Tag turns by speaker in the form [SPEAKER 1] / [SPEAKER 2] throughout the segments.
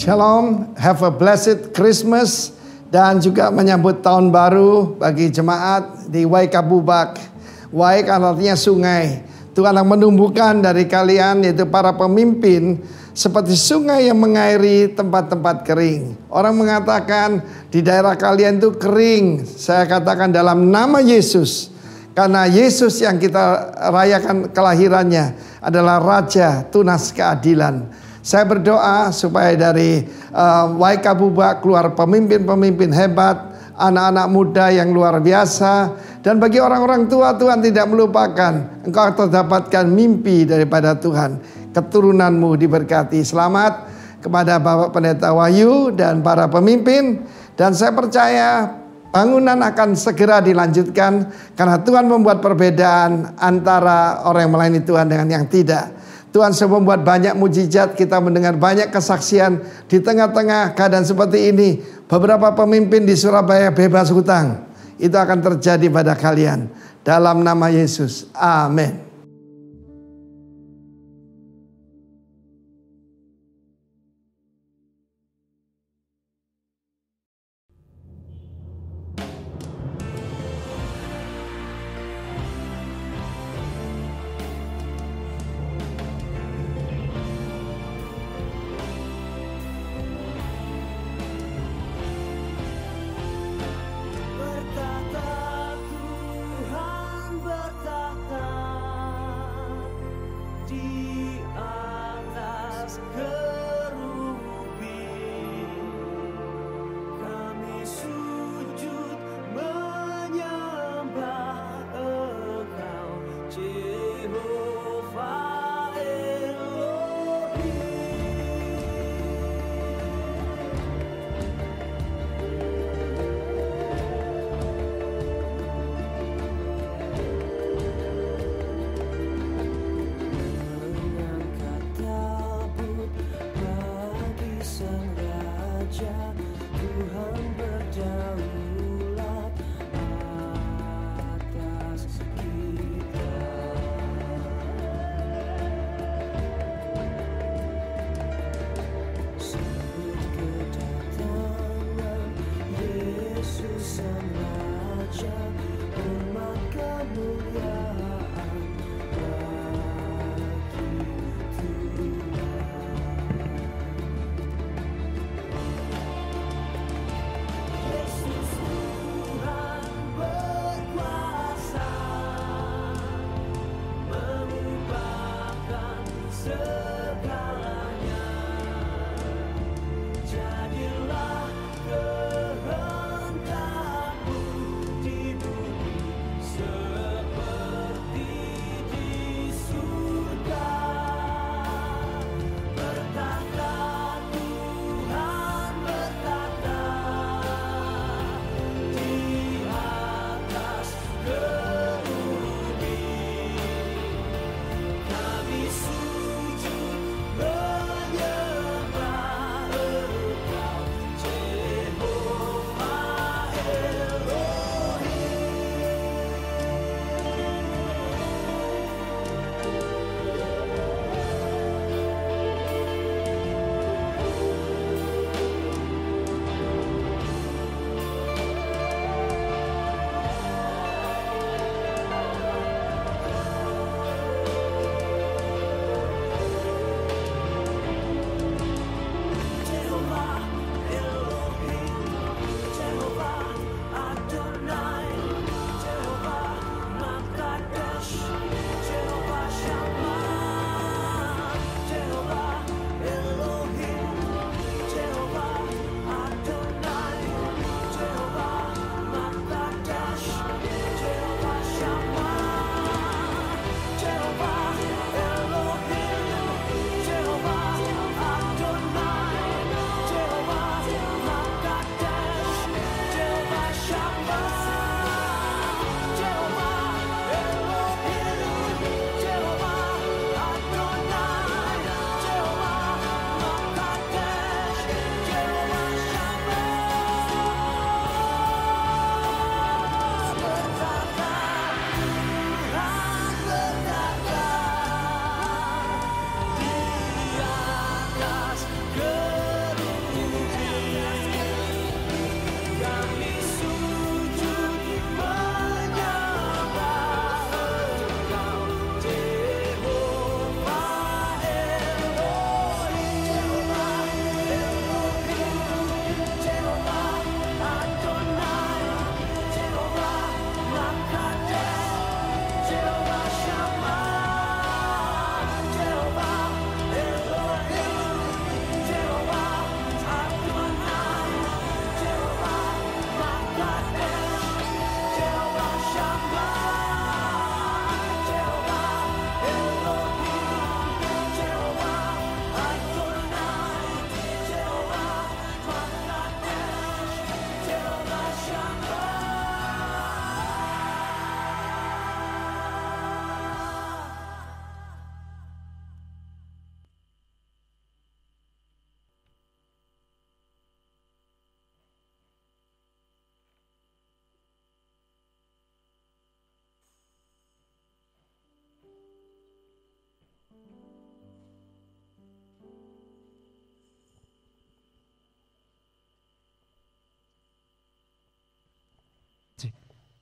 [SPEAKER 1] Shalom, have a blessed Christmas dan juga menyambut tahun baru bagi jemaat di Waikabubak. Waik artinya sungai. Tuhan yang menumbuhkan dari kalian yaitu para pemimpin seperti sungai yang mengairi tempat-tempat kering. Orang mengatakan di daerah kalian itu kering. Saya katakan dalam nama Yesus. Karena Yesus yang kita rayakan kelahirannya adalah Raja tunas keadilan. Saya berdoa supaya dari Waikabubak keluar pemimpin-pemimpin hebat, anak-anak muda yang luar biasa. Dan bagi orang-orang tua, Tuhan tidak melupakan. Engkau terdapatkan mimpi daripada Tuhan. Keturunanmu diberkati. Selamat kepada Bapak Pendeta Wahyu dan para pemimpin. Dan saya percaya bangunan akan segera dilanjutkan. Karena Tuhan membuat perbedaan antara orang yang melayani Tuhan dengan yang tidak. Tuhan sudah membuat banyak mujizat, kita mendengar banyak kesaksian di tengah-tengah keadaan seperti ini. Beberapa pemimpin di Surabaya bebas hutang. Itu akan terjadi pada kalian. Dalam nama Yesus. Amin.
[SPEAKER 2] Bertata Tuhan bertata.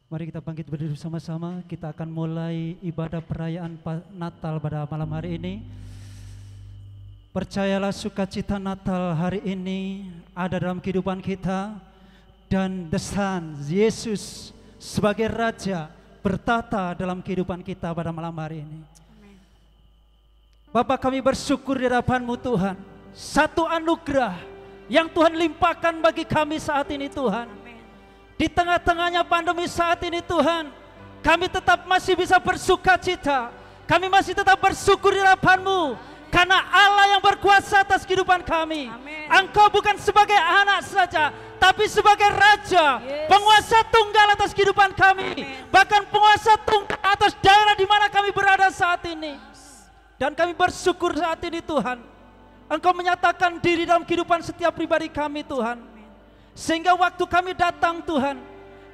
[SPEAKER 2] Mari kita bangkit berdiri bersama-sama. Kita akan mulai ibadah perayaan Natal pada malam hari ini. Percayalah, sukacita Natal hari ini ada dalam kehidupan kita, dan The Son, Yesus sebagai Raja bertata dalam kehidupan kita pada malam hari ini. Bapa, kami bersyukur di hadapan-Mu Tuhan, satu anugerah yang Tuhan limpahkan bagi kami saat ini Tuhan. Di tengah-tengahnya pandemi saat ini Tuhan, kami tetap masih bisa bersuka cita. Kami masih tetap bersyukur di hadapan-Mu, karena Allah yang berkuasa atas kehidupan kami.
[SPEAKER 3] Amin.
[SPEAKER 2] Engkau bukan sebagai anak saja, tapi sebagai Raja, penguasa tunggal atas kehidupan kami.
[SPEAKER 3] Amin.
[SPEAKER 2] Bahkan penguasa tunggal atas daerah di mana kami berada saat ini. Dan kami bersyukur saat ini Tuhan, Engkau menyatakan diri dalam kehidupan setiap pribadi kami Tuhan. Sehingga waktu kami datang Tuhan,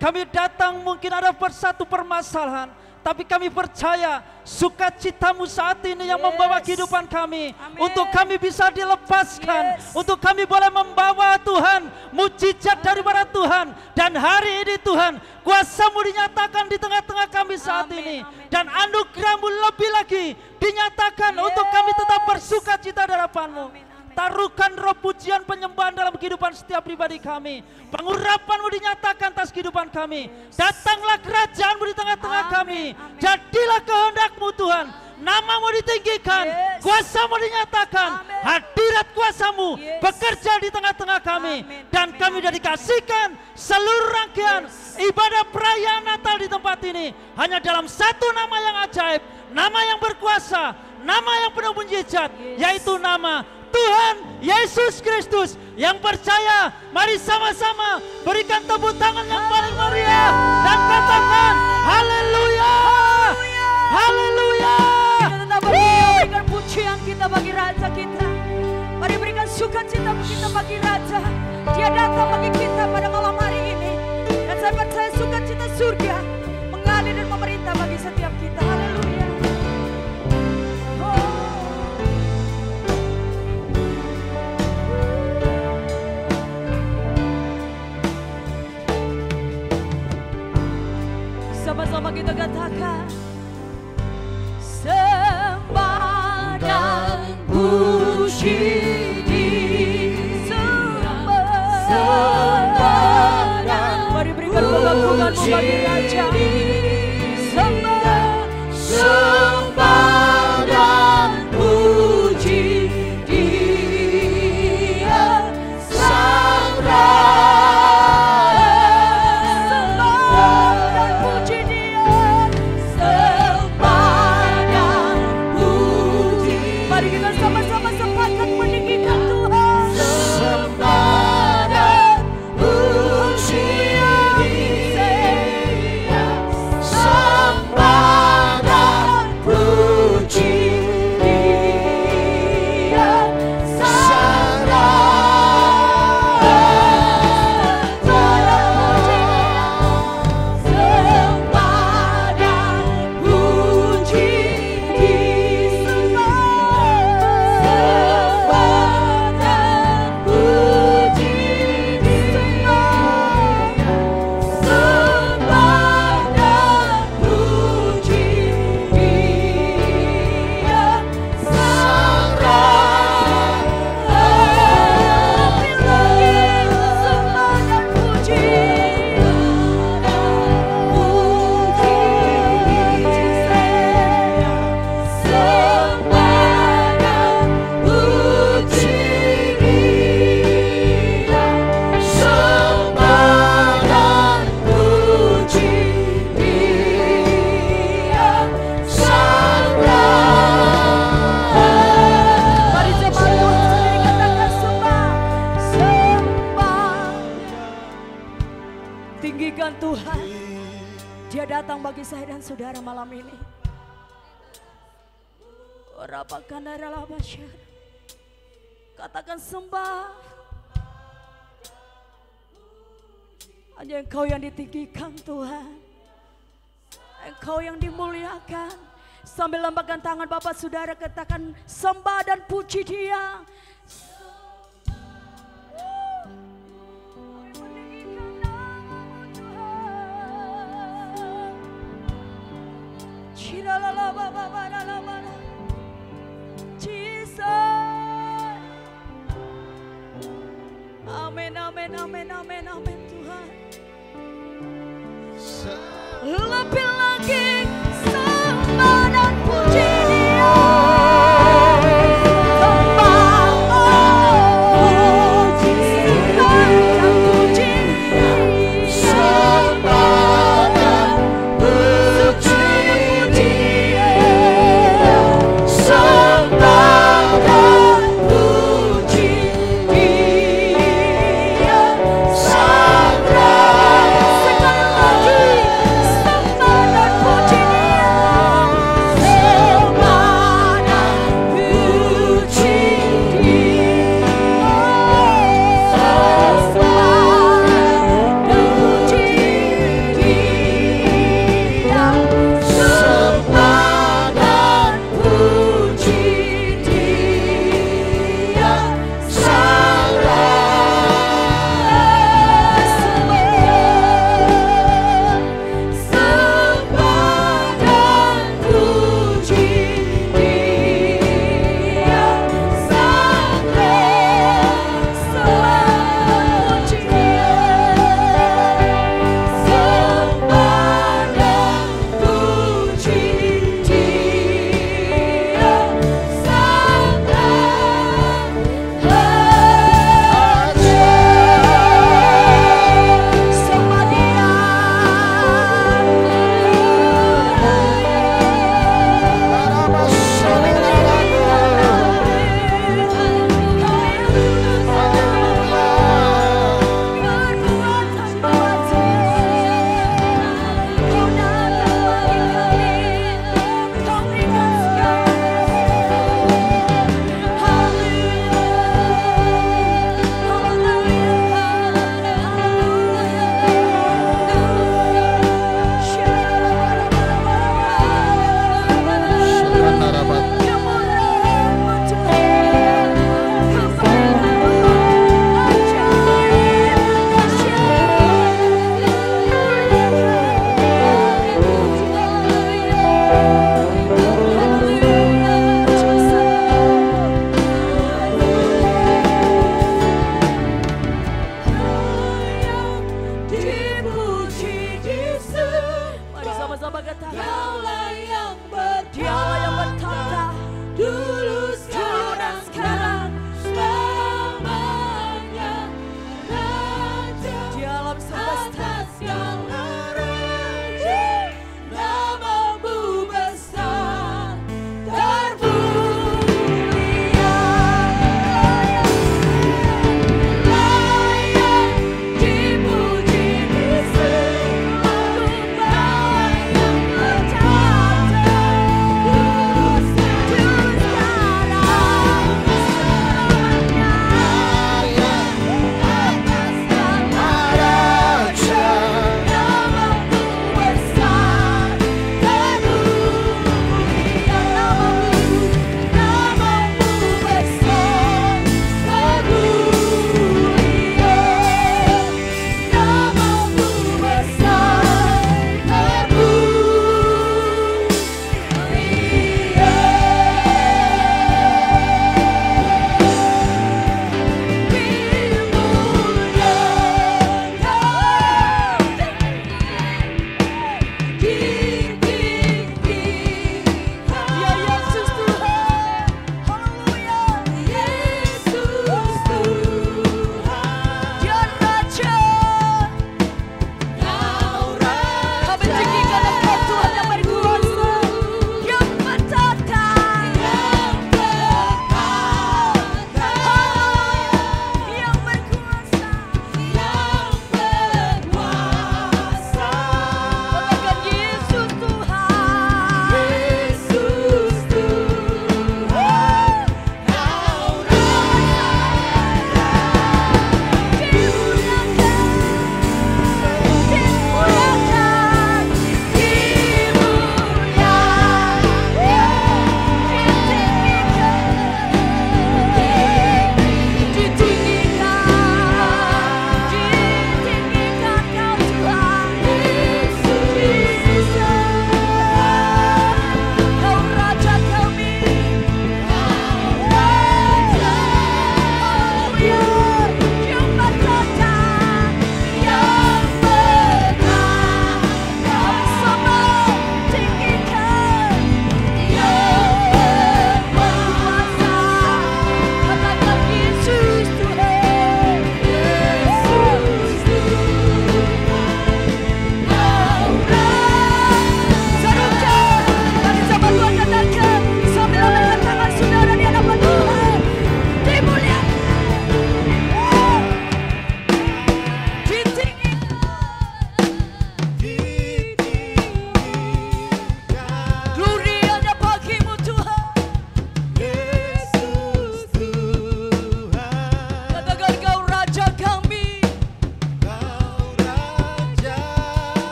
[SPEAKER 2] kami datang mungkin ada satu permasalahan, tapi kami percaya sukacita-Mu saat ini yang membawa kehidupan kami.
[SPEAKER 3] Amin.
[SPEAKER 2] Untuk kami bisa dilepaskan, untuk kami boleh membawa Tuhan mujizat daripada Tuhan. Dan hari ini Tuhan, kuasa-Mu dinyatakan di tengah-tengah kami saat ini.
[SPEAKER 3] Amin.
[SPEAKER 2] Dan anugerah-Mu lebih lagi dinyatakan untuk kami tetap bersukacita di hadapan-Mu.
[SPEAKER 3] Amin.
[SPEAKER 2] Taruhkan roh pujian penyembahan dalam kehidupan setiap pribadi kami. Pengurapan-Mu dinyatakan atas kehidupan kami. Datanglah kerajaan-Mu di tengah-tengah kami. Jadilah kehendak-Mu Tuhan. Nama-Mu ditinggikan, kuasa-Mu dinyatakan. Hadirat kuasa-Mu bekerja di tengah-tengah kami. Dan kami sudah dikasihkan seluruh rangkaian ibadah perayaan Natal di tempat ini hanya dalam satu nama yang ajaib, nama yang berkuasa, nama yang penuh mujizat, yaitu nama Tuhan Yesus Kristus. Yang percaya, mari sama-sama berikan tepuk tangan yang paling meriah dan katakan haleluya, haleluya.
[SPEAKER 3] Kita tetap berikan pujian kita bagi Raja kita. Mari berikan sukacita kita bagi Raja. Dia datang bagi kita pada malam hari ini. Dan saya percaya sukacita surga mengalir dan memerintah bagi setiap kita. Haleluya. Sama-sama kita katakan, sembah dan puji disembah dan mari berikan pengakuan bagi Raja. Sembah dan puji Dia Sang datang bagi saya dan saudara malam ini. Katakan sembah. Hanya Engkau yang ditinggikan Tuhan. Engkau yang dimuliakan. Sambil lambaikan tangan Bapak Saudara, katakan sembah dan puji Dia. Jesus. Amin, amin, amin, amin, amin Tuhan. Lebih lagi sembah dan puji Dia. Sembah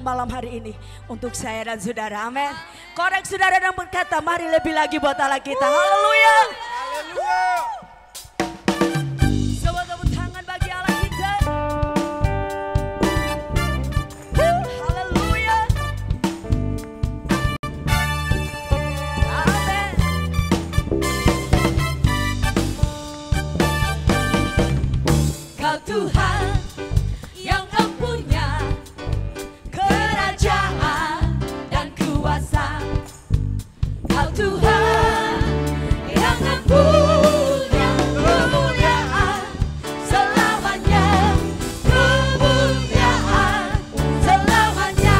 [SPEAKER 3] datang malam hari ini untuk saya dan saudara. Amin. Korek saudara dan berkata, mari lebih lagi buat Allah kita. Haleluya. Sebuah tepuk tangan bagi Allah kita. Haleluya. Amin. Kau Tuhan yang mempunyai kerajaan dan kuasa. Kau Tuhan yang mempunyai kemuliaan selamanya, kemuliaan selamanya.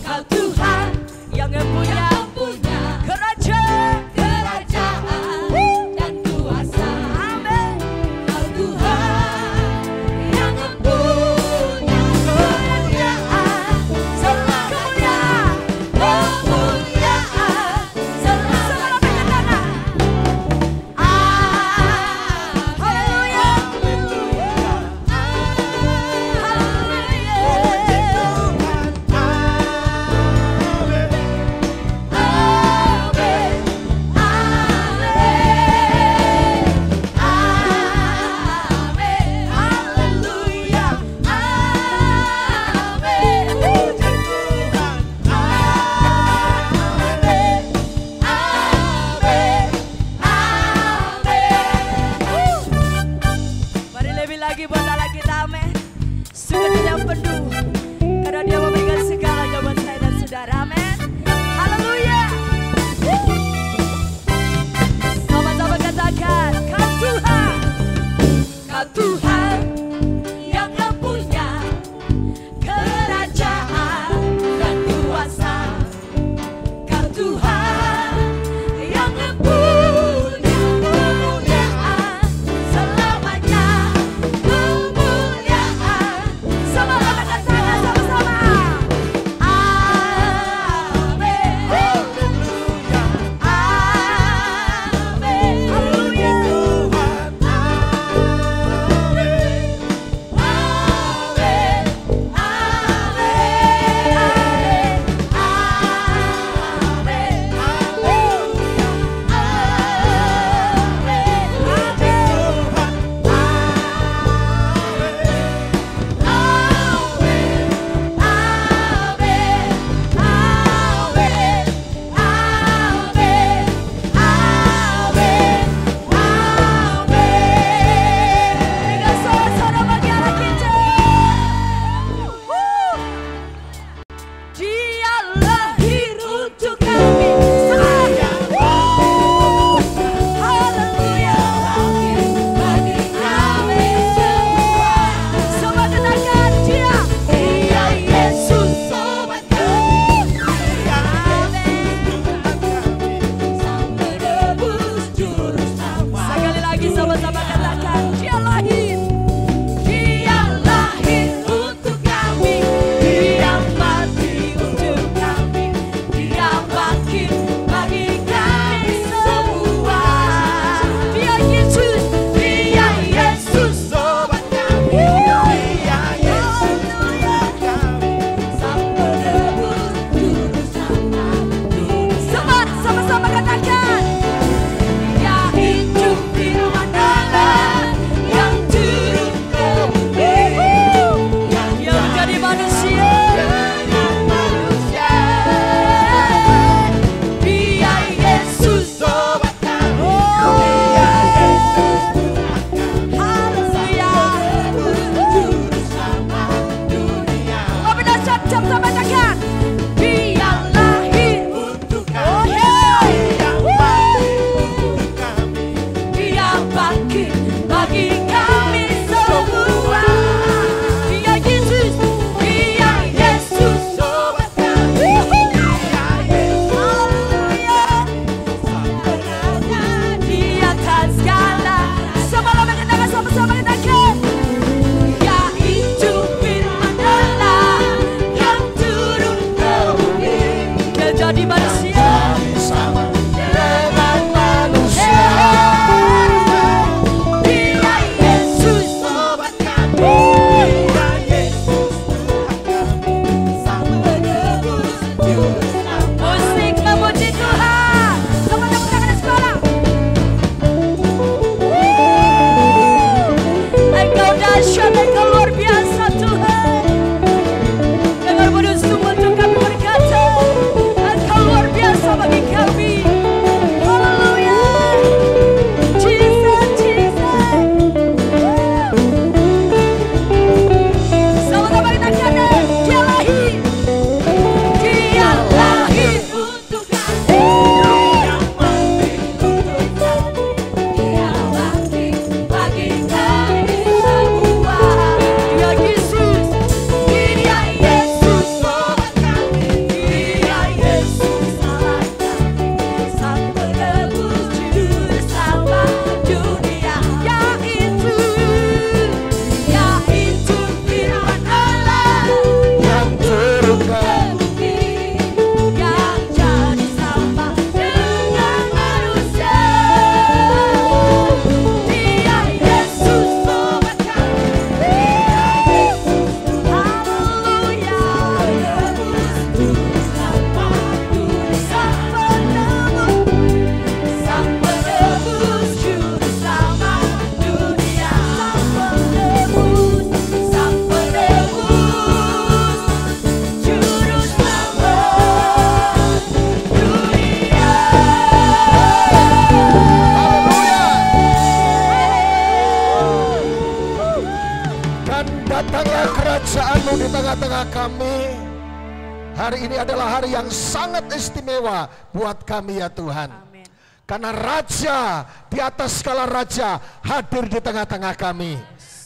[SPEAKER 3] Kau Tuhan yang mempunyai kerajaan dan kuasa. Amin. Kau Tuhan
[SPEAKER 4] kami, hari ini adalah hari yang sangat istimewa buat kami ya Tuhan.
[SPEAKER 3] Amin.
[SPEAKER 4] Karena Raja di atas segala raja hadir di tengah-tengah kami.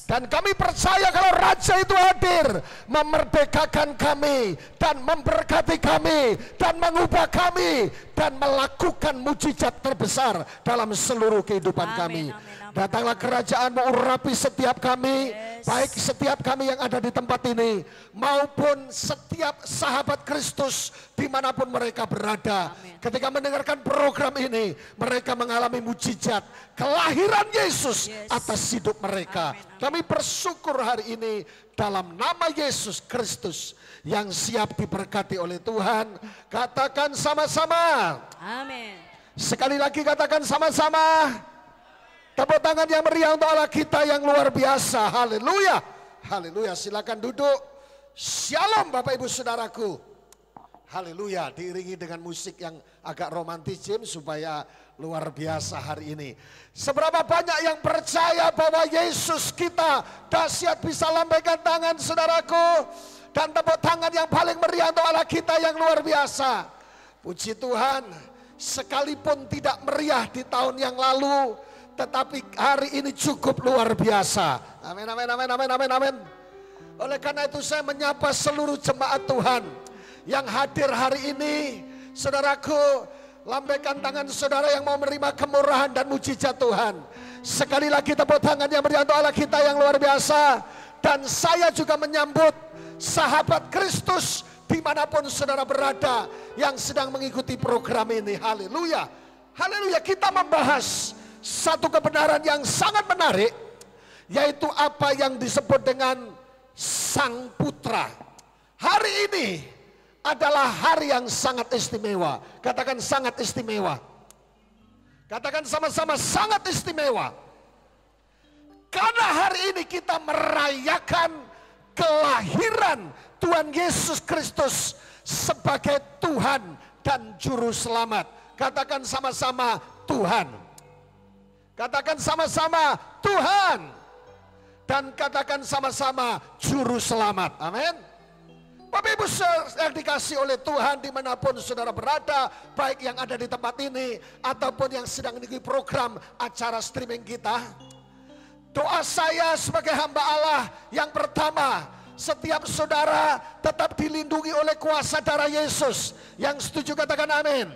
[SPEAKER 4] Dan kami percaya kalau Raja itu hadir, memerdekakan kami dan memberkati kami dan mengubah kami dan melakukan mujizat terbesar dalam seluruh kehidupan kami. Datanglah kerajaan-Mu, urapi setiap kami, baik setiap kami yang ada di tempat ini maupun setiap sahabat Kristus dimanapun mereka berada. Ketika mendengarkan program ini, mereka mengalami mujizat kelahiran Yesus atas hidup mereka. Kami bersyukur hari ini dalam nama Yesus Kristus yang siap diberkati oleh Tuhan. Katakan sama-sama.
[SPEAKER 3] Amin.
[SPEAKER 4] Sekali lagi katakan sama-sama. Tepuk tangan yang meriah untuk Allah kita yang luar biasa. Haleluya. Haleluya. Silakan duduk. Shalom Bapak Ibu Saudaraku. Haleluya. Diiringi dengan musik yang agak romantis supaya luar biasa hari ini. Seberapa banyak yang percaya bahwa Yesus kita dahsyat, bisa lambaikan tangan saudaraku. Dan tepuk tangan yang paling meriah untuk Allah kita yang luar biasa. Puji Tuhan. Sekalipun tidak meriah di tahun yang lalu, tetapi hari ini cukup luar biasa. Amin, amin, amin, amin, amin, amin. Oleh karena itu saya menyapa seluruh jemaat Tuhan yang hadir hari ini. Saudaraku, lambaikan tangan saudara yang mau menerima kemurahan dan mujizat Tuhan. Sekali lagi tepuk tangan yang meriah untuk Allah kita yang luar biasa. Dan saya juga menyambut sahabat Kristus dimanapun saudara berada yang sedang mengikuti program ini. Haleluya. Haleluya. Kita membahas satu kebenaran yang sangat menarik, yaitu apa yang disebut dengan Sang Putra. Hari ini adalah hari yang sangat istimewa. Katakan sangat istimewa. Katakan sama-sama sangat istimewa. Karena hari ini kita merayakan kelahiran Tuhan Yesus Kristus sebagai Tuhan dan Juru Selamat. Katakan sama-sama Tuhan. Katakan sama-sama Tuhan. Dan katakan sama-sama Juru Selamat. Amin. Bapak Ibu yang dikasih oleh Tuhan dimanapun saudara berada, baik yang ada di tempat ini ataupun yang sedang mengikuti program acara streaming kita. Doa saya sebagai hamba Allah yang pertama, setiap saudara tetap dilindungi oleh kuasa darah Yesus. Yang setuju katakan amin.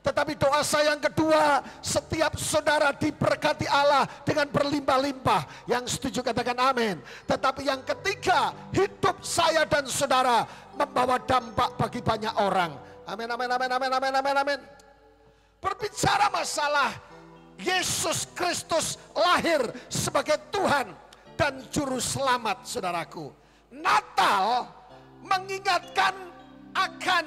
[SPEAKER 4] Tetapi doa saya yang kedua, setiap saudara diberkati Allah dengan berlimpah-limpah. Yang setuju katakan amin. Tetapi yang ketiga, hidup saya dan saudara membawa dampak bagi banyak orang. Amin, amin, amin, amin, amin, amin, amin. Berbicara masalah Yesus Kristus lahir sebagai Tuhan dan Juru Selamat, saudaraku. Natal mengingatkan akan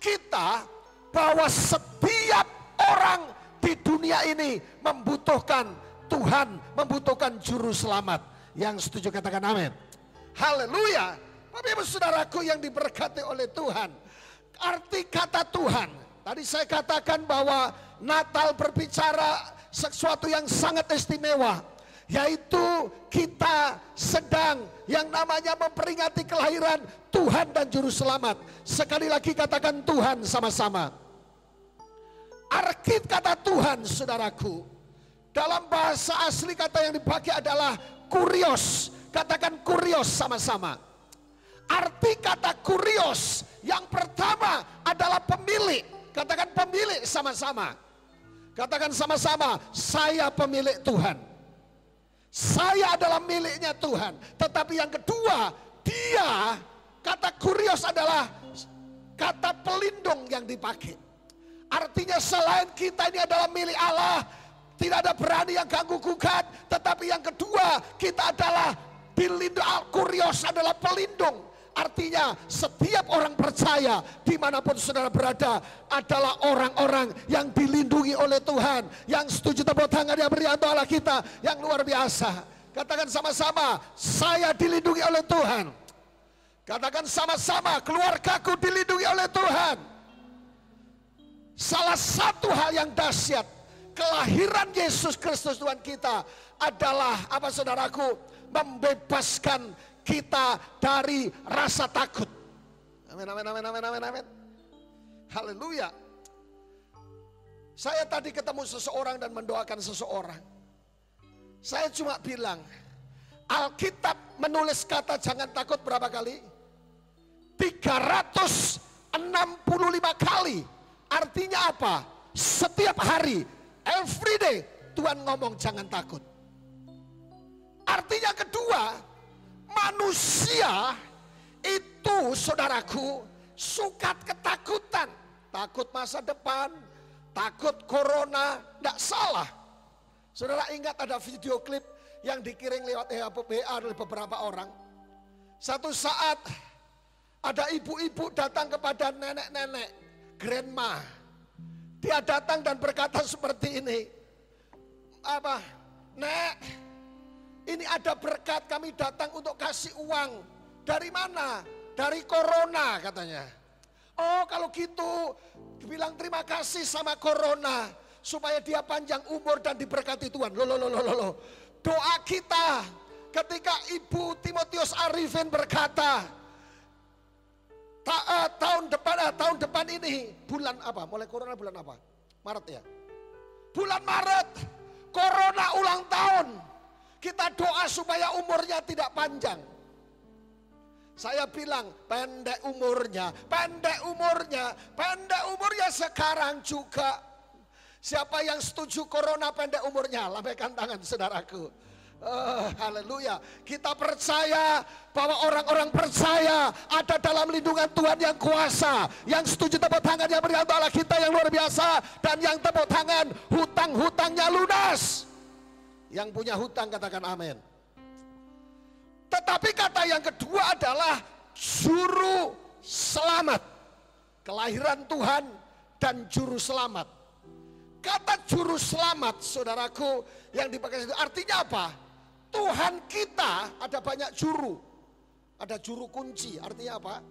[SPEAKER 4] kita bahwa setiap orang di dunia ini membutuhkan Tuhan, membutuhkan Juru Selamat. Yang setuju katakan amin. Haleluya. Bapak Ibu saudaraku yang diberkati oleh Tuhan. Arti kata Tuhan, tadi saya katakan bahwa Natal berbicara sesuatu yang sangat istimewa, yaitu kita sedang yang namanya memperingati kelahiran Tuhan dan Juru Selamat. Sekali lagi katakan Tuhan sama-sama. Arti kata Tuhan saudaraku, dalam bahasa asli kata yang dipakai adalah kurios. Katakan kurios sama-sama. Arti kata kurios yang pertama adalah pemilik. Katakan pemilik sama-sama. Katakan sama-sama, saya pemilik Tuhan. Saya adalah miliknya Tuhan. Tetapi yang kedua, dia, kata kurios adalah kata pelindung yang dipakai. Artinya selain kita ini adalah milik Allah, tidak ada berani yang ganggu gugat. Tetapi yang kedua, kita adalah dilindungi. Kurios adalah pelindung. Artinya setiap orang percaya dimanapun saudara berada adalah orang-orang yang dilindungi oleh Tuhan. Yang setuju tepuk tangan yang beri untuk Allah kita yang luar biasa. Katakan sama-sama, saya dilindungi oleh Tuhan. Katakan sama-sama, keluargaku dilindungi oleh Tuhan. Salah satu hal yang dahsyat, kelahiran Yesus Kristus Tuhan kita adalah apa saudaraku? Membebaskan kita dari rasa takut. Amin, amin, amin, amin, amin, amin. Haleluya. Saya tadi ketemu seseorang dan mendoakan seseorang. Saya cuma bilang, Alkitab menulis kata jangan takut berapa kali? 365 kali. Artinya apa? Setiap hari, every day, Tuhan ngomong jangan takut. Artinya kedua, manusia itu saudaraku suka ketakutan. Takut masa depan, takut corona, tidak salah. Saudara ingat ada video klip yang dikirim lewat WA oleh beberapa orang. Satu saat ada ibu-ibu datang kepada nenek-nenek, grandma. Dia datang dan berkata seperti ini. Apa? Nek, ini ada berkat, kami datang untuk kasih uang. Dari mana? Dari corona katanya. Oh kalau gitu bilang terima kasih sama corona supaya dia panjang umur dan diberkati Tuhan. Loh. Doa kita ketika Ibu Timotius Arifin berkata tahun depan ini bulan apa? Mulai corona bulan apa? Maret ya. Bulan Maret corona ulang tahun. Kita doa supaya umurnya tidak panjang. Saya bilang pendek umurnya sekarang juga. Siapa yang setuju corona pendek umurnya? Lambaikan tangan saudaraku. Haleluya. Kita percaya bahwa orang-orang percaya ada dalam lindungan Tuhan yang kuasa. Yang setuju tepuk tangan yang berikan Allah kita yang luar biasa. Dan yang tepuk tangan hutang-hutangnya lunas. Yang punya hutang katakan amin. Tetapi kata yang kedua adalah juru selamat. Kelahiran Tuhan dan juru selamat. Kata juru selamat saudaraku yang dipakai itu artinya apa? Tuhan kita ada banyak juru. Ada juru kunci, artinya apa?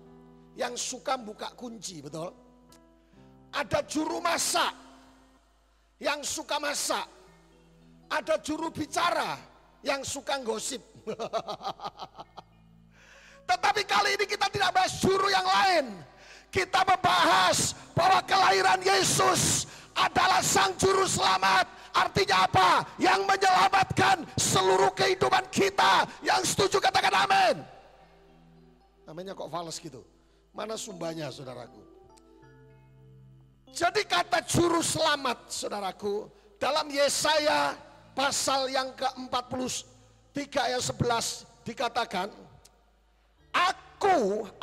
[SPEAKER 4] Yang suka buka kunci, betul? Ada juru masak, yang suka masak. Ada juru bicara, yang suka gosip. Tetapi kali ini kita tidak bahas juru yang lain. Kita membahas bahwa kelahiran Yesus adalah sang juru selamat. Artinya apa? Yang menyelamatkan seluruh kehidupan kita. Yang setuju katakan amin. Aminnya kok fals gitu. Mana sumbanya saudaraku? Jadi kata juru selamat saudaraku dalam Yesaya pasal yang ke-43 ayat 11 dikatakan,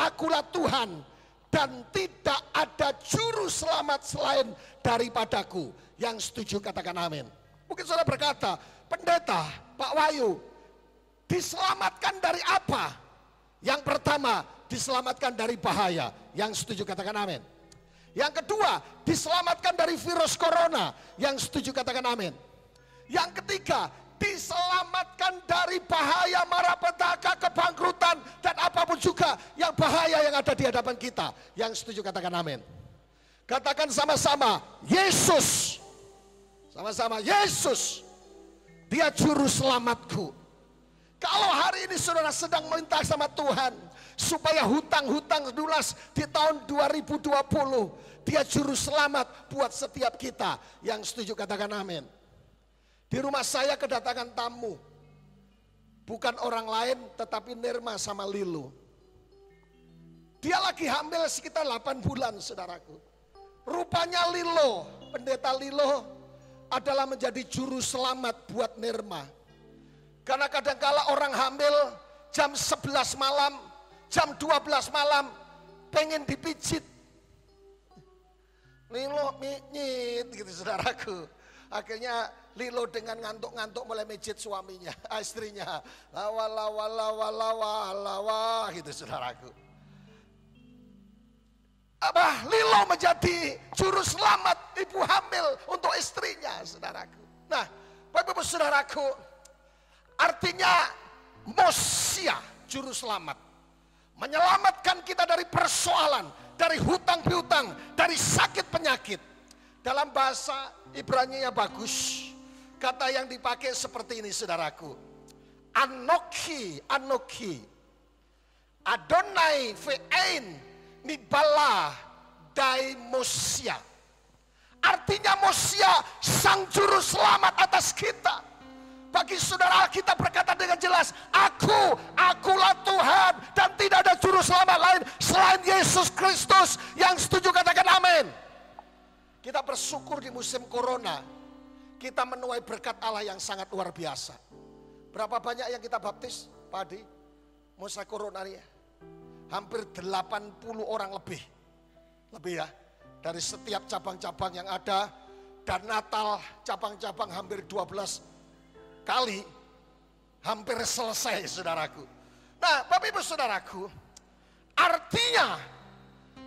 [SPEAKER 4] Akulah Tuhan dan tidak ada juru selamat selain daripadaku. Yang setuju katakan amin. Mungkin saudara berkata, pendeta, Pak Wahyu, diselamatkan dari apa? Yang pertama, diselamatkan dari bahaya. Yang setuju katakan amin. Yang kedua, diselamatkan dari virus corona. Yang setuju katakan amin. Yang ketiga, diselamatkan dari bahaya malapetaka, kebangkrutan, dan apapun juga yang bahaya yang ada di hadapan kita. Yang setuju katakan amin. Katakan sama-sama, Yesus. Sama-sama, Yesus. Dia juru selamatku. Kalau hari ini saudara sedang minta sama Tuhan supaya hutang-hutang lunas di tahun 2020, Dia juru selamat buat setiap kita. Yang setuju katakan amin. Di rumah saya kedatangan tamu. Bukan orang lain tetapi Nirma sama Lilo. Dia lagi hamil sekitar 8 bulan saudaraku. Rupanya Lilo, pendeta Lilo adalah menjadi juru selamat buat Nirma. Karena kadangkala orang hamil jam 11 malam, jam 12 malam pengen dipijit. Lilo mijit gitu saudaraku. Akhirnya Lilo dengan ngantuk-ngantuk mulai mijit suaminya, istrinya. Lawa gitu saudaraku. Lilo menjadi juru selamat ibu hamil untuk istrinya saudaraku. Nah Bapak-Ibu saudaraku, artinya Mosia juru selamat. Menyelamatkan kita dari persoalan, dari hutang piutang, dari sakit penyakit. Dalam bahasa Ibrani-nya bagus. Kata yang dipakai seperti ini saudaraku. Anoki. Adonai ve'ein nibala daimosia. Artinya Mosia sang juru selamat atas kita. Bagi saudara, kita berkata dengan jelas, akulah Tuhan dan tidak ada juru selamat lain selain Yesus Kristus. Yang setuju katakan amin. Kita bersyukur di musim corona, kita menuai berkat Allah yang sangat luar biasa. Berapa banyak yang kita baptis, Pak Adi? Masa corona ini ya? Hampir 80 orang lebih ya, dari setiap cabang-cabang yang ada. Dan Natal cabang-cabang hampir 12 kali, hampir selesai saudaraku. Nah Bapak Ibu saudaraku, artinya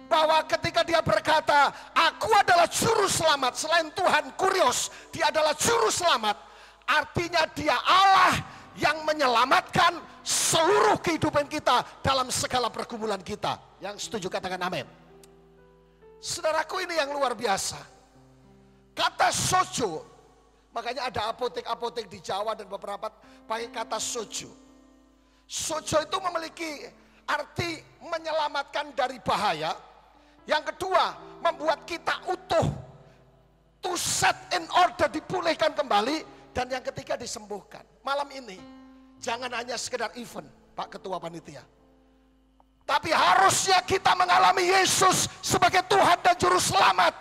[SPEAKER 4] bahwa ketika dia berkata, aku adalah juru selamat, selain Tuhan Kurios, dia adalah juru selamat. Artinya dia Allah yang menyelamatkan seluruh kehidupan kita dalam segala pergumulan kita. Yang setuju katakan amin. Saudaraku, ini yang luar biasa. Kata sojo, makanya ada apotek-apotek di Jawa dan beberapa pakai kata sojo. Sojo itu memiliki arti menyelamatkan dari bahaya. Yang kedua, membuat kita utuh, to set in order, dipulihkan kembali. Dan yang ketiga, disembuhkan. Malam ini jangan hanya sekedar event, Pak Ketua Panitia, tapi harusnya kita mengalami Yesus sebagai Tuhan dan Juru Selamat.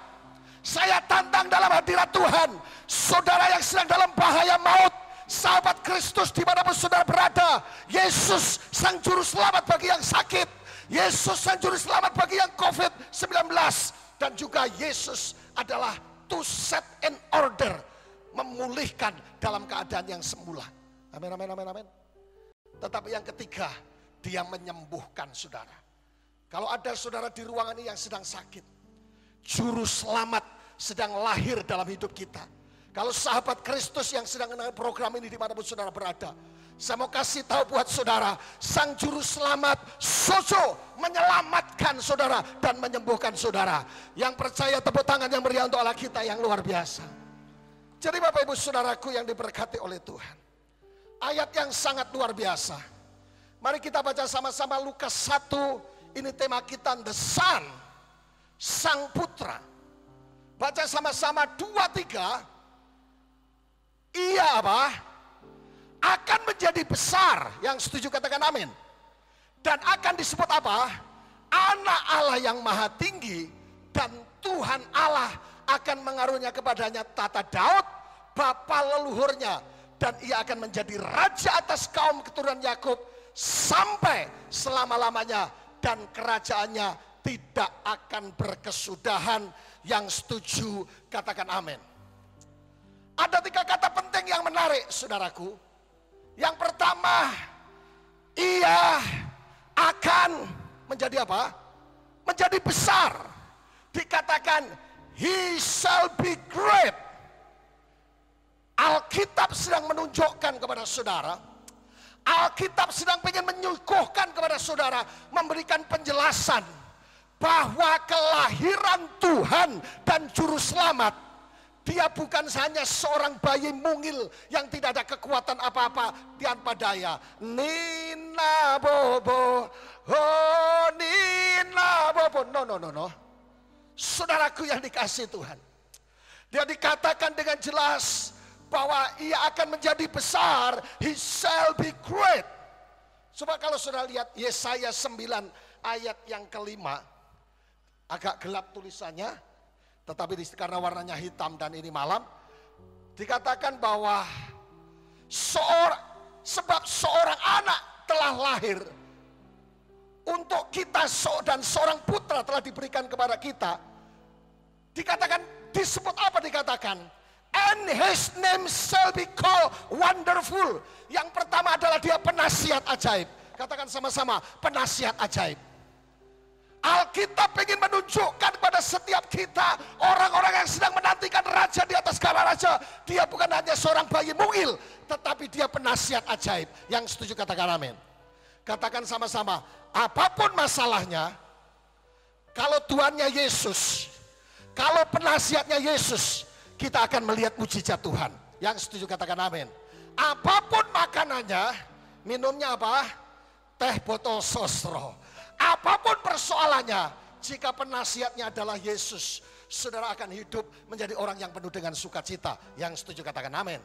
[SPEAKER 4] Saya tantang dalam hadirat Tuhan, saudara yang sedang dalam bahaya maut, sahabat Kristus dimanapun saudara berada, Yesus sang Juru Selamat bagi yang sakit, Yesus sang Juru Selamat bagi yang COVID-19, dan juga Yesus adalah to set in order, memulihkan dalam keadaan yang semula. Amin, amin, amin, amin. Tetapi yang ketiga, dia menyembuhkan saudara. Kalau ada saudara di ruangan ini yang sedang sakit, Juru Selamat sedang lahir dalam hidup kita. Kalau sahabat Kristus yang sedang mendengar program ini dimanapun saudara berada, saya mau kasih tahu buat saudara, sang Juru Selamat Sojo menyelamatkan saudara dan menyembuhkan saudara. Yang percaya tepuk tangan yang meriah untuk Allah kita yang luar biasa. Jadi Bapak Ibu saudaraku yang diberkati oleh Tuhan, ayat yang sangat luar biasa. Mari kita baca sama-sama Lukas 1, ini tema kita, The Son, Sang Putra. Baca sama-sama 2, 3. Ia apa? Akan menjadi besar. Yang setuju katakan amin. Dan akan disebut apa? Anak Allah yang maha tinggi. Dan Tuhan Allah akan mengaruniakan kepadanya tata Daud, bapa leluhurnya. Dan ia akan menjadi raja atas kaum keturunan Yakub sampai selama-lamanya. Dan kerajaannya tidak akan berkesudahan. Yang setuju katakan amin. Ada 3 kata penting yang menarik saudaraku. Yang pertama, ia akan menjadi apa? Menjadi besar. Dikatakan he shall be great. Alkitab sedang menunjukkan kepada saudara, Alkitab sedang ingin menyuguhkan kepada saudara, memberikan penjelasan bahwa kelahiran Tuhan dan Juru Selamat, dia bukan hanya seorang bayi mungil yang tidak ada kekuatan apa-apa tanpa daya. Nina bobo, oh Nina bobo, no. Saudaraku yang dikasihi Tuhan, dia dikatakan dengan jelas bahwa ia akan menjadi besar, he shall be great. Coba kalau saudara lihat Yesaya 9 ayat yang kelima, agak gelap tulisannya, tetapi karena warnanya hitam dan ini malam, dikatakan bahwa sebab seorang anak telah lahir untuk kita dan seorang putra telah diberikan kepada kita. Dikatakan, disebut apa dikatakan? And his name shall be called Wonderful. Yang pertama adalah dia penasihat ajaib. Katakan sama-sama, penasihat ajaib. Alkitab ingin menunjukkan kepada setiap kita, orang-orang yang sedang menantikan raja di atas segala raja, dia bukan hanya seorang bayi mungil, tetapi dia penasihat ajaib. Yang setuju katakan amin. Katakan sama-sama, apapun masalahnya, kalau Tuhannya Yesus, kalau penasihatnya Yesus, kita akan melihat mujizat Tuhan. Yang setuju katakan amin. Apapun makanannya, minumnya apa? teh botol sosro. Apapun persoalannya, jika penasihatnya adalah Yesus, saudara akan hidup menjadi orang yang penuh dengan sukacita. Yang setuju katakan amin.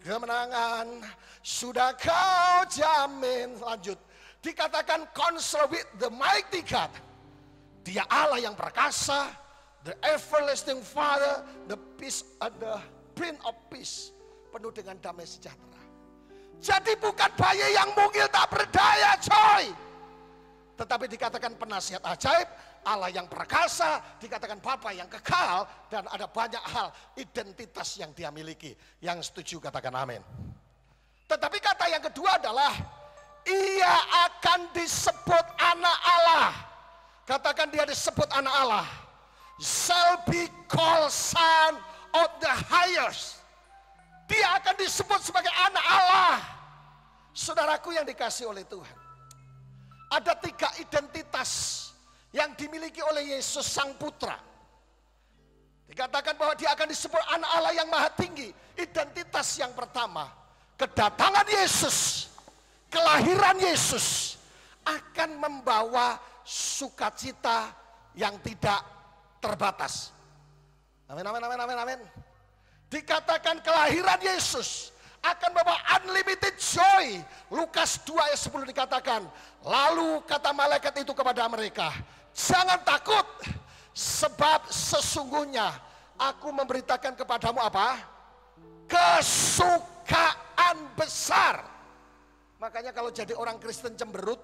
[SPEAKER 4] Kemenangan sudah kau jamin. Lanjut, dikatakan counsel with the mighty God. Dia Allah yang perkasa, the everlasting Father, the peace, the Prince of Peace, penuh dengan damai sejahtera. Jadi bukan bayi yang mungil tak berdaya, coy. Tetapi dikatakan penasihat ajaib, Allah yang perkasa, dikatakan Bapa yang kekal, dan ada banyak hal identitas yang dia miliki. Yang setuju katakan amin. Tetapi kata yang kedua adalah ia akan disebut anak Allah. Katakan dia disebut anak Allah. Shall be called son of the highest. Dia akan disebut sebagai anak Allah. Saudaraku yang dikasih oleh Tuhan, ada 3 identitas yang dimiliki oleh Yesus Sang Putra. Dikatakan bahwa dia akan disebut anak Allah yang maha tinggi. Identitas yang pertama, kedatangan Yesus, kelahiran Yesus akan membawa sukacita yang tidak terbatas. Amin, amin, amin, amin, amin. Dikatakan kelahiran Yesus akan membawa unlimited joy. Lukas 2 ayat 10 dikatakan, lalu kata malaikat itu kepada mereka, jangan takut, sebab sesungguhnya aku memberitakan kepadamu apa? Kesukaan besar. Makanya kalau jadi orang Kristen cemberut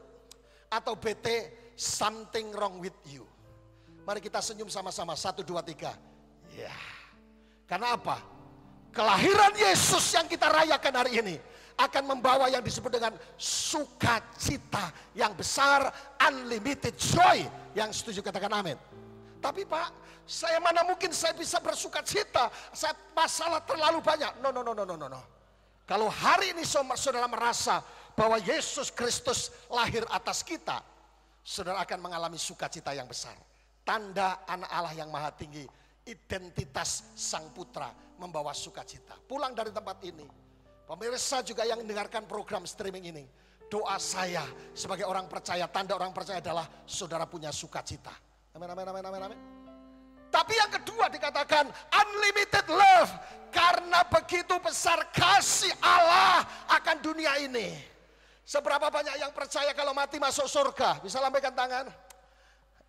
[SPEAKER 4] atau bete, something wrong with you. Mari kita senyum sama-sama, 1, 2, 3. Ya. Karena apa? Kelahiran Yesus yang kita rayakan hari ini akan membawa yang disebut dengan sukacita yang besar, unlimited joy. Yang setuju katakan amin. Tapi Pak, saya mana mungkin saya bisa bersukacita, saya masalah terlalu banyak. No. Kalau hari ini saudara merasa bahwa Yesus Kristus lahir atas kita, saudara akan mengalami sukacita yang besar. Tanda anak Allah yang maha tinggi, identitas Sang Putra membawa sukacita. Pulang dari tempat ini, pemirsa juga yang mendengarkan program streaming ini, doa saya sebagai orang percaya, tanda orang percaya adalah saudara punya sukacita. Amin, amin, amin, amin, amin. Tapi yang kedua dikatakan unlimited love, karena begitu besar kasih Allah akan dunia ini. Seberapa banyak yang percaya kalau mati masuk surga? Bisa lambaikan tangan.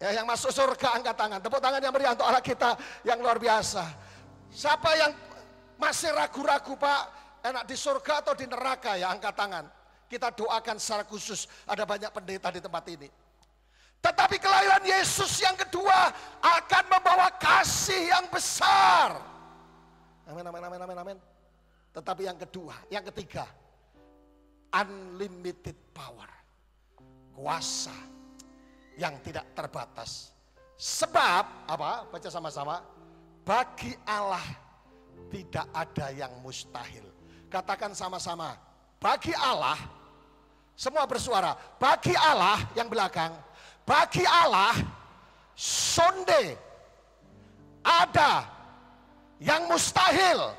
[SPEAKER 4] Ya, yang masuk surga angkat tangan. Tepuk tangan yang meriah untuk Allah kita yang luar biasa. Siapa yang masih ragu-ragu, Pak, enak di surga atau di neraka, ya angkat tangan. Kita doakan secara khusus, ada banyak pendeta di tempat ini. Tetapi kelahiran Yesus yang kedua akan membawa kasih yang besar. Amin, amin, amin, amin, amin. Tetapi yang kedua, yang ketiga, unlimited power. Kuasa yang tidak terbatas. Sebab, apa? Baca sama-sama. Bagi Allah tidak ada yang mustahil. Katakan sama-sama. Bagi Allah, semua bersuara. Bagi Allah yang belakang. Bagi Allah, sonde, ada yang mustahil.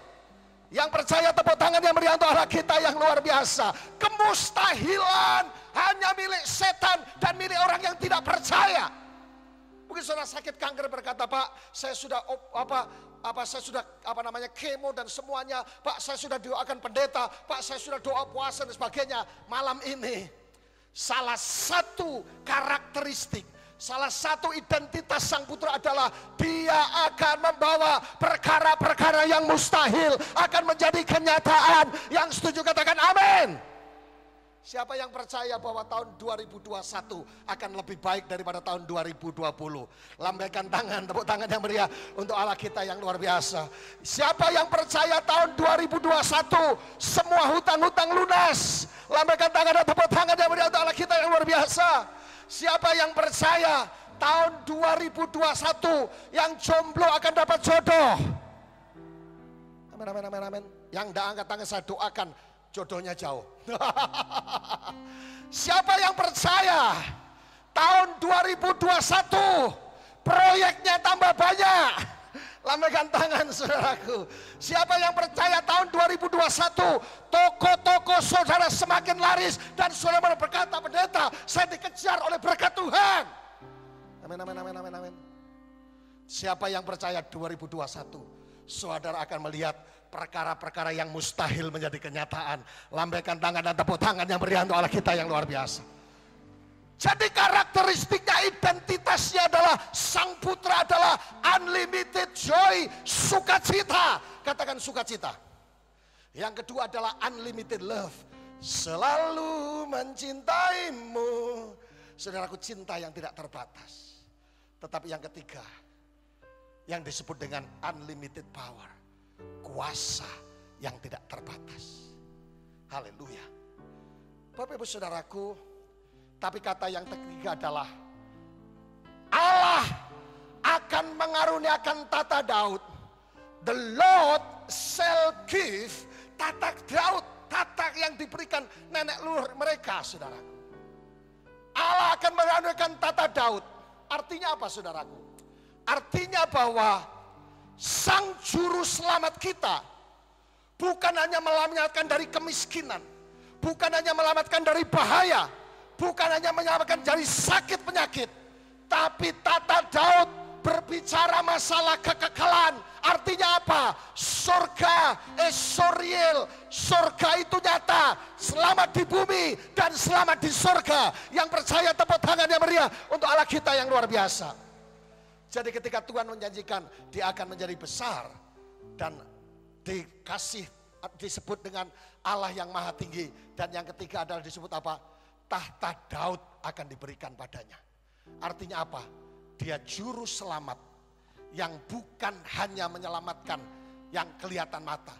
[SPEAKER 4] Yang percaya tepuk tangan yang meriah untuk Allah kita yang luar biasa. Kemustahilan hanya milik setan dan milik orang yang tidak percaya. Mungkin saudara sakit kanker berkata, Pak, saya sudah kemo dan semuanya. Pak, saya sudah doakan pendeta. Pak, saya sudah doa puasa dan sebagainya. Malam ini, salah satu karakteristik, salah satu identitas Sang Putra adalah dia akan membawa perkara-perkara yang mustahil akan menjadi kenyataan. Yang setuju katakan amin. Siapa yang percaya bahwa tahun 2021 akan lebih baik daripada tahun 2020? Lambaikan tangan, tepuk tangan yang meriah untuk Allah kita yang luar biasa. Siapa yang percaya tahun 2021 semua hutang-hutang lunas? Lambaikan tangan dan tepuk tangan yang meriah untuk Allah kita yang luar biasa. Siapa yang percaya tahun 2021 yang jomblo akan dapat jodoh? Amin, amin, amin, amin. Yang tidak angkat tangan saya doakan jodohnya jauh. Siapa yang percaya tahun 2021 proyeknya tambah banyak, Lambaikan tangan saudaraku. Siapa yang percaya tahun 2021 toko-toko saudara semakin laris dan saudara berkata, pendeta, saya dikejar oleh berkat Tuhan. Amin, amin, amin, amin, amin. Siapa yang percaya 2021 saudara akan melihat perkara-perkara yang mustahil menjadi kenyataan. Lambaikan tangan dan tepuk tangan yang meriah untuk Allah kita yang luar biasa. Jadi karakteristiknya, identitasnya adalah Sang Putra adalah unlimited joy, sukacita. Katakan sukacita. Yang kedua adalah unlimited love, selalu mencintaimu. Saudaraku, cinta yang tidak terbatas. Tetapi yang ketiga, yang disebut dengan unlimited power, kuasa yang tidak terbatas. Haleluya. Bapak Ibu Saudaraku, tapi kata yang ketiga adalah Allah akan mengaruniakan tata Daud. The Lord shall give tata Daud, tata yang diberikan nenek leluhur mereka, saudaraku. Allah akan mengaruniakan tata Daud. Artinya apa, saudaraku? Artinya bahwa Sang Juru Selamat kita bukan hanya menyelamatkan dari kemiskinan, bukan hanya menyelamatkan dari bahaya, bukan hanya menyelamatkan dari sakit penyakit, tapi tata Daud berbicara masalah kekekalan. Artinya apa? Surga, esoriel, surga itu nyata, selamat di bumi dan selamat di surga. Yang percaya tepuk tangan yang meriah untuk Allah kita yang luar biasa. Jadi ketika Tuhan menjanjikan dia akan menjadi besar dan dikasih, disebut dengan Allah yang maha tinggi. Dan yang ketiga adalah disebut apa? Tahta Daud akan diberikan padanya. Artinya apa? Dia juru selamat yang bukan hanya menyelamatkan yang kelihatan mata,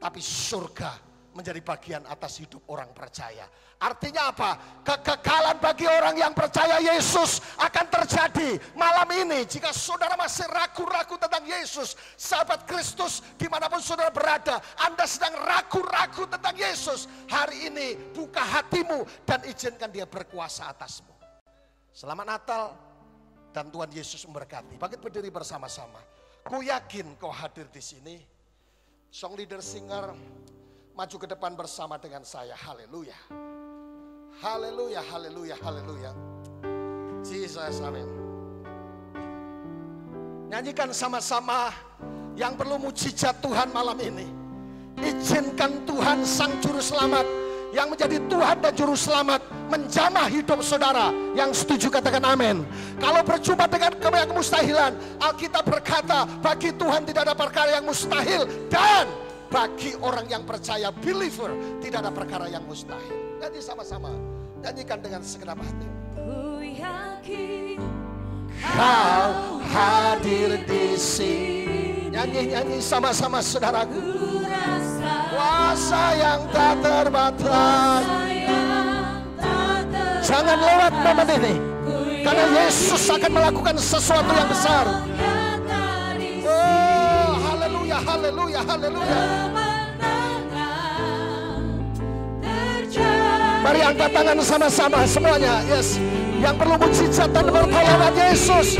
[SPEAKER 4] tapi surga menjadi bagian atas hidup orang percaya. Artinya apa? Kekekalan bagi orang yang percaya Yesus akan terjadi malam ini. Jika saudara masih ragu-ragu tentang Yesus, sahabat Kristus dimanapun saudara berada, Anda sedang ragu-ragu tentang Yesus, hari ini buka hatimu dan izinkan dia berkuasa atasmu. Selamat Natal dan Tuhan Yesus memberkati. Bangkit berdiri bersama-sama. Ku yakin kau hadir di sini. Song leader singer maju ke depan bersama dengan saya. Haleluya. Haleluya, haleluya, haleluya. Jesus, amin. Nyanyikan sama-sama yang perlu mujizat Tuhan malam ini. Izinkan Tuhan Sang Juru Selamat yang menjadi Tuhan dan Juru Selamat menjamah hidup saudara. Yang setuju katakan amin. Kalau berjumpa dengan kemustahilan, Alkitab berkata bagi Tuhan tidak ada perkara yang mustahil, dan bagi orang yang percaya, believer, tidak ada perkara yang mustahil. Nyanyi sama-sama, nyanyikan dengan segenap hati.
[SPEAKER 3] Ku yakin
[SPEAKER 4] Kau hadir di sini. Nyanyi sama-sama saudaraku. Kuasa yang tak terbatas. Jangan lewat momen ini, karena Yesus akan melakukan sesuatu yang besar. Oh, haleluya, haleluya, haleluya. Mari angkat tangan sama-sama semuanya. Yes, yang perlu mujizat dan pertolongan Yesus.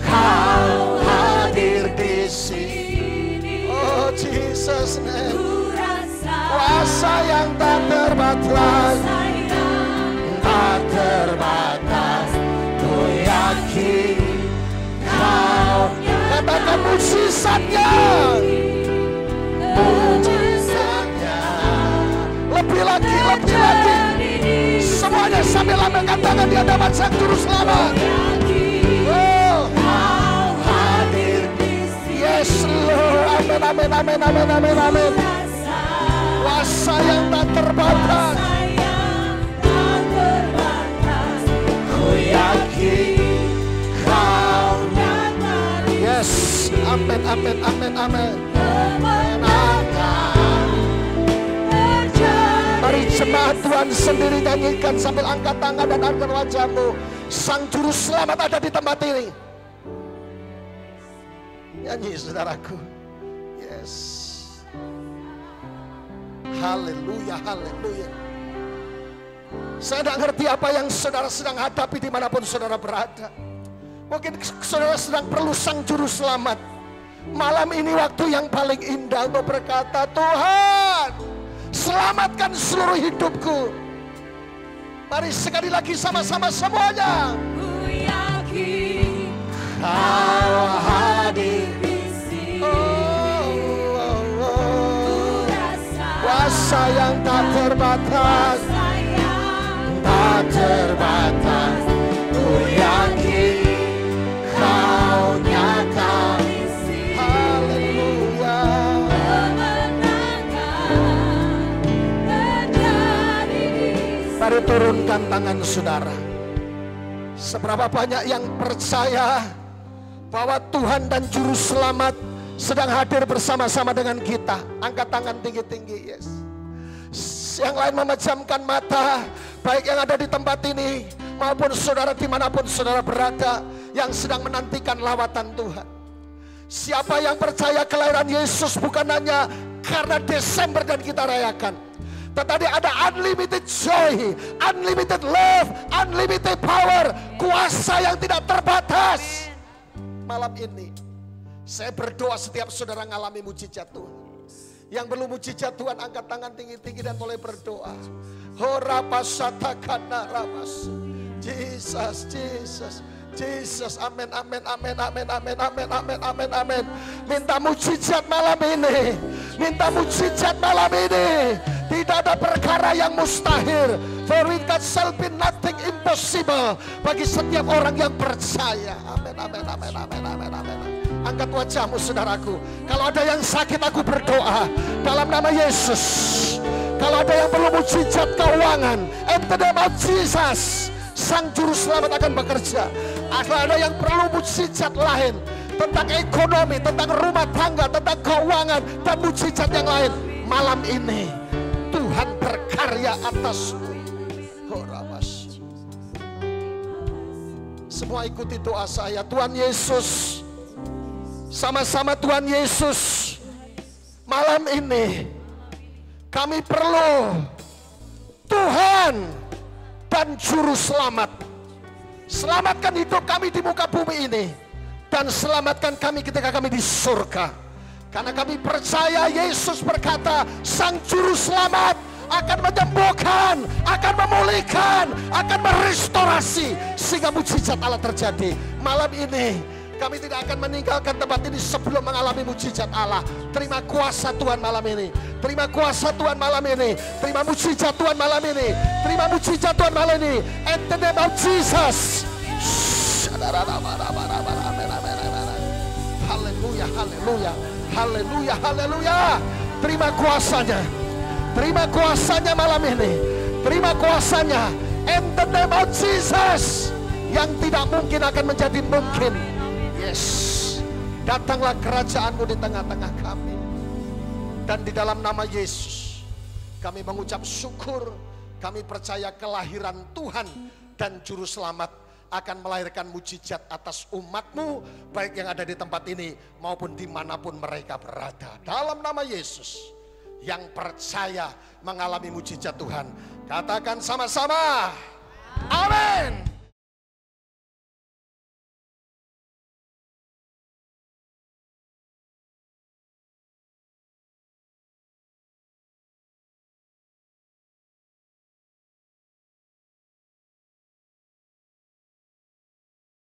[SPEAKER 4] Kau hadir di sini. Oh, Jesus name. Kuasa yang tak terbatas, tak terbatas. Ku yakin Kau, katakan mujizatnya, mujizatnya. Lebih lagi, lebih lagi. Semuanya sambil lambaikan tangan di hadapan Sang Juru Selamat. Oh, Kau hadir di sini. Yes Lord, amin, amin, amin, amin, amin, amin. Kuasa yang tak terbatas, ku yakin Kau nyata. Yes, amin, amin, amin, amin. Mari jemaat Tuhan sendiri nyanyikan sambil angkat tangan dan angkat wajahmu. Sang Juru Selamat ada di tempat ini. Nyanyi saudaraku. Yes. Haleluya, haleluya. Saya tidak ngerti apa yang saudara sedang hadapi dimanapun saudara berada. Mungkin saudara sedang perlu Sang Juru Selamat. Malam ini waktu yang paling indah untuk berkata, Tuhan, selamatkan seluruh hidupku. Mari sekali lagi sama-sama semuanya.
[SPEAKER 3] Ku yakin
[SPEAKER 4] Kau hadir. Kuasa yang tak terbatas, tak terbatas. Ku yakin Kau nyata. Haleluya. Mari turunkan tangan saudara. Seberapa banyak yang percaya bahwa Tuhan dan Juru Selamat sedang hadir bersama-sama dengan kita. Angkat tangan tinggi-tinggi, yes. Yang lain memejamkan mata, baik yang ada di tempat ini maupun saudara dimanapun saudara berada yang sedang menantikan lawatan Tuhan. Siapa yang percaya kelahiran Yesus bukan hanya karena Desember dan kita rayakan, tetapi ada unlimited joy, unlimited love, unlimited power, kuasa yang tidak terbatas. Malam ini saya berdoa setiap saudara mengalami mujizat Tuhan. Yang belum mujizat Tuhan, angkat tangan tinggi-tinggi dan mulai berdoa. Jesus, Jesus, Jesus, amin, amin, amin, amin, amin, amin, amin, amin, amin. Minta mujizat malam ini, minta mujizat malam ini. Tidak ada perkara yang mustahil. For with God shall be nothing impossible. Bagi setiap orang yang percaya. Amin, amin, amin, amin, amin, amin. Angkat wajahmu saudaraku. Kalau ada yang sakit aku berdoa dalam nama Yesus. Kalau ada yang perlu mujizat keuangan, in the name of Jesus, Sang Juru Selamat akan bekerja. Kalau ada yang perlu mujizat lain tentang ekonomi, tentang rumah tangga, tentang keuangan dan mujizat yang lain, malam ini Tuhan berkarya atasmu. Semua ikuti doa saya. Tuhan Yesus, sama-sama Tuhan Yesus, malam ini kami perlu Tuhan dan Juru Selamat. Selamatkan hidup kami di muka bumi ini, dan selamatkan kami ketika kami di surga. Karena kami percaya Yesus berkata, Sang Juru Selamat akan menyembuhkan, akan memulihkan, akan merestorasi, sehingga mujizat Allah terjadi. Malam ini kami tidak akan meninggalkan tempat ini sebelum mengalami mujizat Allah. Terima kuasa Tuhan malam ini. Terima kuasa Tuhan malam ini. Terima mujizat Tuhan malam ini. Terima mujizat Tuhan malam ini. In the name of Jesus. Haleluya, haleluya, haleluya, haleluya. Terima kuasanya. Terima kuasanya malam ini. Terima kuasanya. In the name of Jesus. Yang tidak mungkin akan menjadi mungkin. Yes, datanglah kerajaanmu di tengah-tengah kami. Dan di dalam nama Yesus kami mengucap syukur. Kami percaya kelahiran Tuhan dan Juru Selamat akan melahirkan mujizat atas umatmu, baik yang ada di tempat ini maupun dimanapun mereka berada. Dalam nama Yesus, yang percaya mengalami mujizat Tuhan, katakan sama-sama, amin.